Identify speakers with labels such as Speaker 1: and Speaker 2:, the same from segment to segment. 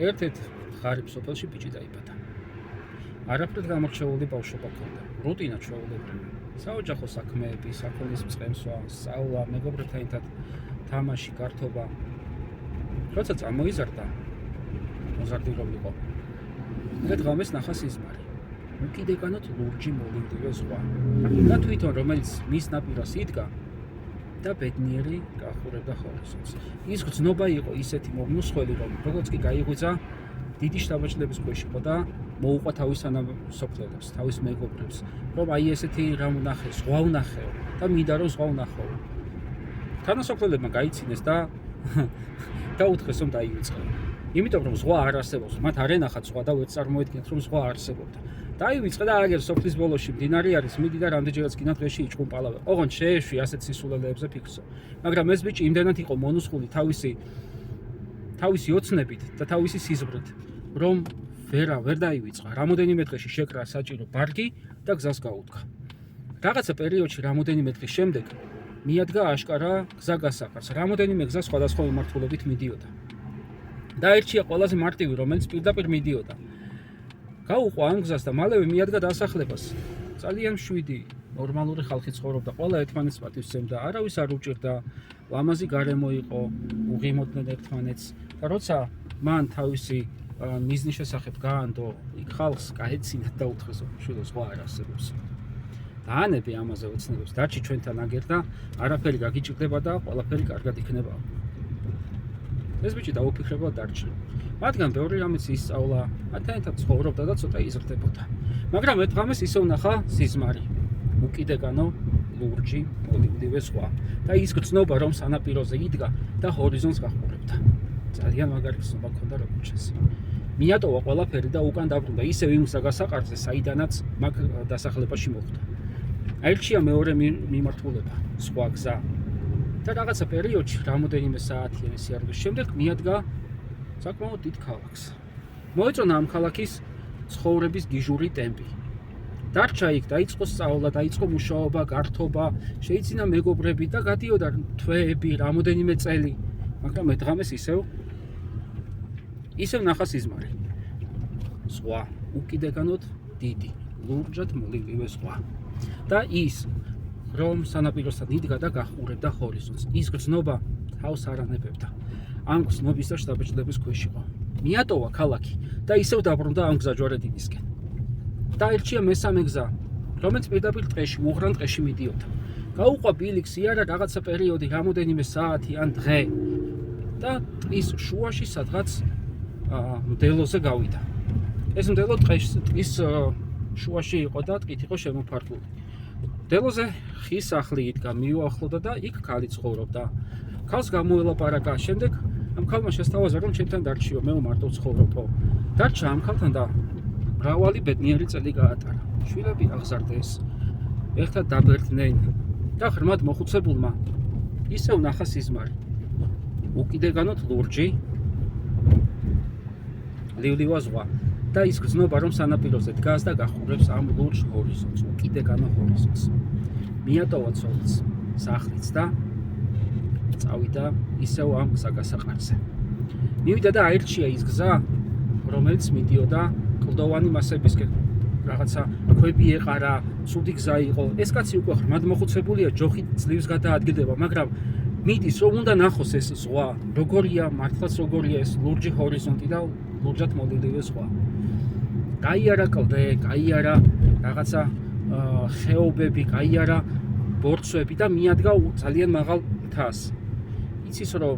Speaker 1: ერთ-ერთ ღარიბ სოფელში ბიჭი დაიბადა. არაფრით გამორჩეული ბავშვობა ჰქონდა. რუტინა ჩვეულებრივი. საოჯახო საქმეები, საქონლის მწყემსვა, სწავლა, მეგობრებთან ერთად თამაში, გართობა. როცა წამოიზარდა, მოზარდი რომ იყო. მე დღამეს ნახა სიზმარი. უკიდეკანოთ ლურჯი მოლინდივე ზღვა. და თვითონ რომელიც მის ნაპირას იდგა და ბედნიერი გახურებდა ჰორიზონტს. ის გრძნობა იყო ისეთი მომნუსხველი, რომ როგორც კი გაიღვიძა, დიდი შთაბეჭდილების ქვეშ იყო და მოუყვა თავის სოფლელებს, თავის მეგობრებს, რომ აი ესეთი რამ ვნახე, ზღვა ვნახეო და მინდა რომ ზღვა ვნახო. თანასოფლელებმა გაიცინეს და დაუთხეს რომ დაივიწყեն. იმიტომ რომ ზღვა არ არსებობს, მათ არ ენახათ ზღვა და ვერ წარმოედგინათ რომ ზღვა არსებობდა. დაივიწყე და აგერ სოფლის ბოლოში მდინარე არის, მიდი და რამდენჯერაც გინდა დღეში იჭყუნპალავე. ოღონდ შეეშვი ასეთ სისულელეებზე ფიქრსო. მაგრამ ეს ბიჭი იმდენად იყო მონუსხული თავისი ოცნებით და თავისი სიზმრით, რომ ვერ დაივიწყა. რამოდენიმე დღეში შეკრა საჭირო ბარგი და გზას გაუდგა. რაღაცა პერიოდში რამოდენიმე დღის შემდეგ მიადგა აშკარა გზა გასაყარს. რამოდენიმე გზა სხვადასხვა მიმართულებით მიდიოდა. დაერჩია ყველაზე მარტივი, რომელიც პირდაპირ მიდიოდა. გაუყვა ამ გზას და მალევე მიადგა დასახლებას. ძალიან მშვიდი, ნორმალური ხალხი ცხოვრობდა, ყველა ერთმანეთს პატივსცემდა, არავის არ უჭირდა, ლამაზი გარემო იყო, უღიმოდნენ ერთმანეთს და როცა მან თავისი მიზნის შესახებ გაანდო, იქ ხალხს გაეცინა და უთხრეს, რომ შვილო ზღვა არ არსებობს. დაანებე ამაზე ოცნებებს, დარჩი ჩვენთან აგერ და არაფერი გაგიჭირდება და ყველაფერი კარგად იქნება. ეს ბიჭი დაუფიქრება დარჩა. მათგან ბევრი რამეც ისწავლა, მათთან ერთად ცხოვრობდა და ცოტა იზრდებოდა. მაგრამ ერთ დღამეს ისე ვნახა სიზმარი. უკიდეკანო ლურჯი მოლინდივე ზღვა და ის გრძნობა რომ სანაპიროზე იდგა და ჰორიზონტს გახურებდა. ძალიან მაგარი გრძნობა ჰქონდა როგორც ჩანს. მიატოვა ყველაფერი და უკან დაბრუნდა ისევ იმ გასაყარზე, საიდანაც მაგ დასახლებაში მოხვდა. აირჩია მეორე მიმართულება, სხვა გზა. და რაღაცა პერიოდში, რამოდენიმე საათიანი სიარბის შემდეგ მიადგა საკმაოდ დიდ ქალაქს. მოეწონა ამ ქალაქის ცხოვრების გიჟური ტემპი. დარჩა იქ, დაიწყო სწავლა, დაიწყო მუშაობა, გართობა, შეიძინა მეგობრები და გადიოდა თვეები, რამოდენიმე წელი. მაგრამ მე დღამეს ისევ ნახა სიზმარი. ზღვა, უკიდეკანოთ დიდი, ლურჯად მოლინდივე ზღვა. და ის რომ სანაპიროსთან იდგა და გახურებდა ჰორიზონტს. ის გრძნობა თავს არ ანებებდა. ამ გრძნობის და შთაბეჭდილების ქვეშ იყო. მიატოვა ქალაქი და ისევ დაბრუნდა ამ გზაჯვარედინისკენ. დაერჩია მესამე გზა, რომელიც პირდაპირ ტყეში, უღრან ტყეში მიდიოდა. გაუყვა ბილიქს იარა რაღაცა პერიოდი, რამოდენიმე საათი ან დღე და ტყის შუაში სადღაც მდელოზე გავიდა. ეს მდელო ტყის შუაში იყო და ტყით იყო შემოფარგლული. მდელოზე ხის სახლი იდგა, მიუახლოვდა და იქ ქალი ცხოვრობდა. ქალს გამოელაპარაკა, შემდეგ ამ ქალმა შესთავაზა, რომ ჩემთან დარჩიო, მე მარტო ვცხოვრობო. დარჩა ამ ქალთან და მრავალი ბედნიერი წელი გაატარა. შვილები აღზარდეს, ერთად დაბერდნენ და ღრმად მოხუცებულმა ისევ ნახა სიზმარი. უკიდეკანოთ ლურჯი ლილივა ზღვა და ის გრძნობა რომ სანაპიროზე დგას და გახურებს ამ ლურჯ ჰორიზონტს, უკიდეკანო ჰორიზონტს. მიატოვა ცოლს, სახლიც და წავიდა ისევ ამ გზაგასაყარზე. მივიდა და აირჩია ის გზა, რომელიც მიდიოდა კლდოვანი მასებისკენ. რაღაცა ქვები ეყარა, ცუდი გზა იყო. ეს კაცი უკვე ღრმად მოხუცებულია, ჯოხით ძლივს გადაადგილდება, მაგრამ მიდის რომ უნდა ნახოს ეს ზღვა, როგორია, მართლაც როგორია ეს ლურჯი ჰორიზონტი და ლურჯად მოლინდივე ზღვა. გაიარა კლდე, გაიარა რაღაცა ხეობები, გაიარა ბორცვები და მიადგა ძალიან მაღალ მთას. იცის რომ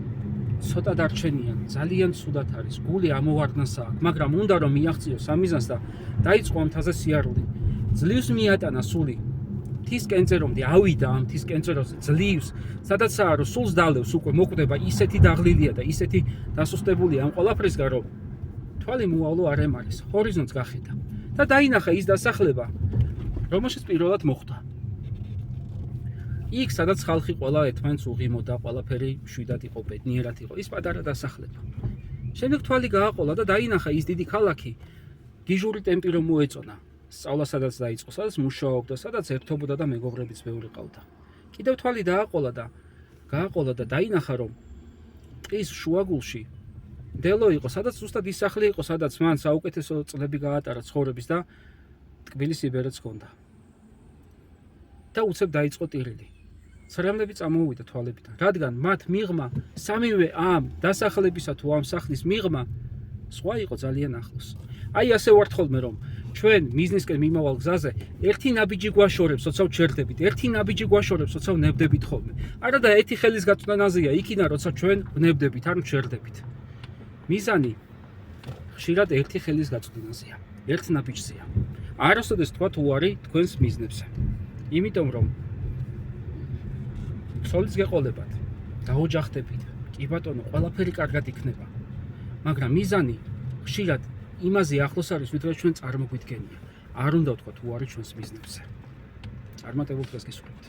Speaker 1: ცოტა დარჩენია, ძალიან ცუდად არის, გული ამოვარდნასა აქვს, მაგრამ უნდა რომ მიაღწიოს ამიზანს და დაიწყო ამ მთაზე სიარული. ძლივს მიატანა სული. მთის კენწერომდე ავიდა ამ მთის კენწეროზე ძლივს, სადაცაა რომ სულს დალევს უკვე მოკვდება, ისეთი დაღლილია და ისეთი დასუსტებულია ამ ყველაფრისგან, რომ თვალი მოავლო არ ემარის, ჰორიზონტს გახედა და დაინახა ის დასახლება, რომელშიც პირველად მოხვდა. იქ სადაც ხალხი ყველა ერთმანეთს უღიმოდა, ყველაფერი მშვიდად იყო, ბედნიერად იყო, ის პატარა დასახლება. შემდეგ თვალი გააყოლა და დაინახა ის დიდი ქალაქი, გიჟური ტემპი რომ მოეწონა. სწავლა სადაც დაიწყო, სადაც მუშაობდა, სადაც ერთობოდა და მეგობრებიც ბევრი ყავდა. კიდევ თვალი გააყოლა და დაინახა რომ ტყის შუაგულში დელო იყო, სადაც ზუსტად ის სახლი იყო, სადაც მან საუკეთესო წლები გაატარა ცხოვრების და ტკბილი სიბერეც ჰქონდა. და უცებ დაიწყო ტირილი. ცრემლები წამოუვიდა თვალებიდან, რადგან მათ მიღმა სამივე ამ დასახლებისა თუ ამ სახლის მიღმა სხვა იყო ძალიან ახლოს. აი ასე ვართ ხოლმე, რომ ჩვენ მიზნისკენ მიმავალ გზაზე ერთი ნაბიჯი გვაშორებს, როცა ვჩერდებით, ერთი ნაბიჯი გვაშორებს, როცა ვნებდებით ხოლმე. არა და ერთი ხელის გაწვდანაზეა იქიდან, როცა ჩვენ ვნებდებით ან ვჩერდებით. მიზანი ხშირად ერთი ხელის გაწვდანაზეა, ერთ ნაბიჯზეა. არასოდეს თქვათ უარი თქვენს მიზნებზე. იმიტომ რომ ცოლიც გეყოლებათ, დაოჯახდებით, კი ბატონო, ყველაფერი კარგად იქნება. მაგრამ მიზანი ხშირად იმაზე ახლოს არის, ვიდრე ჩვენ წარმოგვიდგენია. არ უნდა ვთქვათ უარი ჩვენს მიზნებზე. წარმატებულ დღეს გისურვებთ.